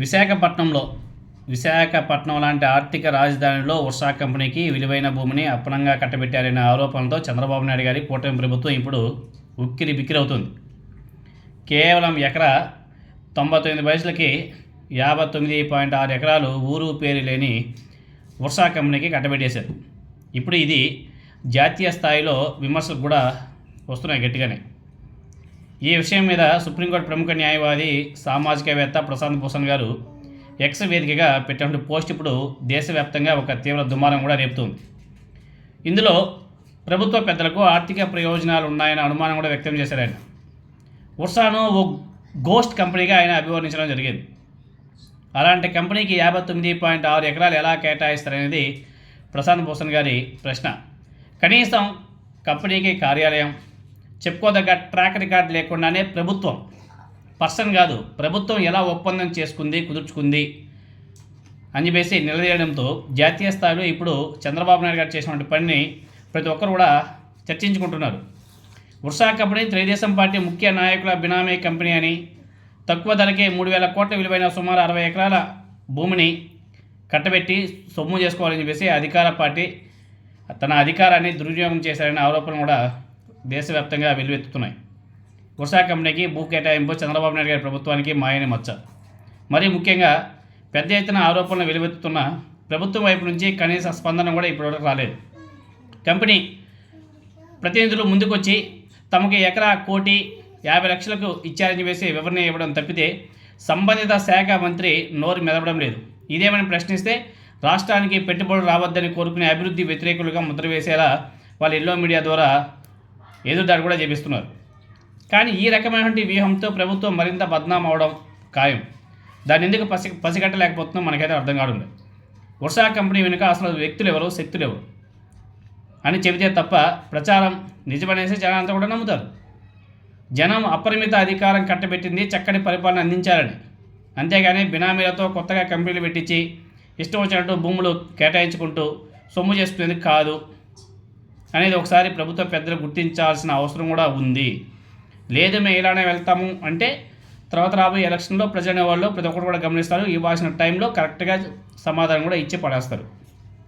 విశాఖపట్నం లాంటి ఆర్థిక రాజధానిలో ఉషా కంపెనీకి విలువైన భూమిని అప్పనంగా కట్టబెట్టారనే ఆరోపణలతో చంద్రబాబు నాయుడు గారి కూటమి ప్రభుత్వం ఇప్పుడు ఉక్కిరి బిక్కిరవుతుంది. కేవలం ఎకరా 99 పైసలకి 59.6 ఎకరాలు ఊరు పేరు లేని ఉషా కంపెనీకి కట్టబెట్టేశారు. ఇప్పుడు ఇది జాతీయ స్థాయిలో విమర్శలు కూడా వస్తున్నాయి గట్టిగానే. ఈ విషయం మీద సుప్రీంకోర్టు ప్రముఖ న్యాయవాది సామాజికవేత్త ప్రశాంత్ భూషణ్ గారు ఎక్స్ వేదికగా పెట్టినటువంటి పోస్ట్ ఇప్పుడు దేశవ్యాప్తంగా ఒక తీవ్ర దుమారం కూడా రేపుతుంది. ఇందులో ప్రభుత్వ పెద్దలకు ఆర్థిక ప్రయోజనాలు ఉన్నాయన్న అనుమానం కూడా వ్యక్తం చేశారు ఆయన. ఉషాను ఓ గోస్ట్ కంపెనీగా ఆయన అభివర్ణించడం జరిగింది. అలాంటి కంపెనీకి 59.6 ఎకరాలు ఎలా కేటాయిస్తారనేది ప్రశాంత్ భూషణ్ గారి ప్రశ్న. కనీసం కంపెనీకి కార్యాలయం, చెప్పుకోదగ్గ ట్రాక్ రికార్డ్ లేకుండానే ప్రభుత్వం ఎలా ఒప్పందం కుదుర్చుకుంది అని చెప్పేసి నిలదీయడంతో జాతీయ స్థాయిలో ఇప్పుడు చంద్రబాబు నాయుడు గారు చేసినటువంటి పనిని ప్రతి ఒక్కరు కూడా చర్చించుకుంటున్నారు. ఉషా కంపెనీ తెలుగుదేశం పార్టీ ముఖ్య నాయకుల బినామీ కంపెనీ అని, తక్కువ ధరకే 3,000 కోట్ల విలువైన సుమారు 60 ఎకరాల భూమిని కట్టబెట్టి సొమ్ము చేసుకోవాలని చెప్పేసి అధికార పార్టీ తన అధికారాన్ని దుర్వినియోగం చేశారనే ఆరోపణలు కూడా దేశవ్యాప్తంగా వెల్లువెత్తుతున్నాయి. ఉషా కంపెనీకి భూ కేటాయింపు చంద్రబాబు నాయుడు గారి ప్రభుత్వానికి మాయని మచ్చ. మరీ ముఖ్యంగా పెద్ద ఎత్తున ఆరోపణలు వెలువెత్తుతున్న ప్రభుత్వం వైపు నుంచి కనీస స్పందన కూడా ఇప్పటివరకు రాలేదు. కంపెనీ ప్రతినిధులు ముందుకొచ్చి తమకు ఎకరా 1,50,00,000 ఇచ్చారని చెప్పేసి వివరణ ఇవ్వడం తప్పితే సంబంధిత శాఖ మంత్రి నోరు మెదపడం లేదు. ఇదేమని ప్రశ్నిస్తే రాష్ట్రానికి పెట్టుబడులు రావద్దని కోరుకునే అభివృద్ధి వ్యతిరేకులుగా ముద్ర వేసేలా వాళ్ళు ఎల్లో మీడియా ద్వారా ఎదురుదాడి కూడా చేపిస్తున్నారు. కానీ ఈ రకమైనటువంటి వ్యూహంతో ప్రభుత్వం మరింత బద్నాం అవడం ఖాయం. దాన్ని ఎందుకు పసిగట్టలేకపోతుందో మనకైతే అర్థం కావడం లేదు. ఉషా కంపెనీ వెనుక అసలు వ్యక్తులు ఎవరు, శక్తులు ఎవరు అని చెబితే తప్ప ప్రచారం నిజమనేసి జనాలంతా కూడా నమ్ముతారు. జనం అపరిమిత అధికారం కట్టబెట్టింది చక్కటి పరిపాలన అందించాలని, అంతేగాని బినామీలతో కొత్తగా కంపెనీలు పెట్టించి ఇష్టం వచ్చినట్టు భూములు కేటాయించుకుంటూ సొమ్ము చేసుకునేందుకు కాదు అనేది ఒకసారి ప్రభుత్వ పెద్దలు గుర్తించాల్సిన అవసరం కూడా ఉంది. లేదు మేము ఇలానే వెళ్తాము అంటే తర్వాత రాబోయే ఎలక్షన్లో ప్రజలు వాళ్ళు ప్రతి ఒక్కరు కూడా గమనిస్తారు. ఇవ్వాల్సిన టైంలో కరెక్ట్గా సమాధానం కూడా ఇచ్చి పడేస్తారు.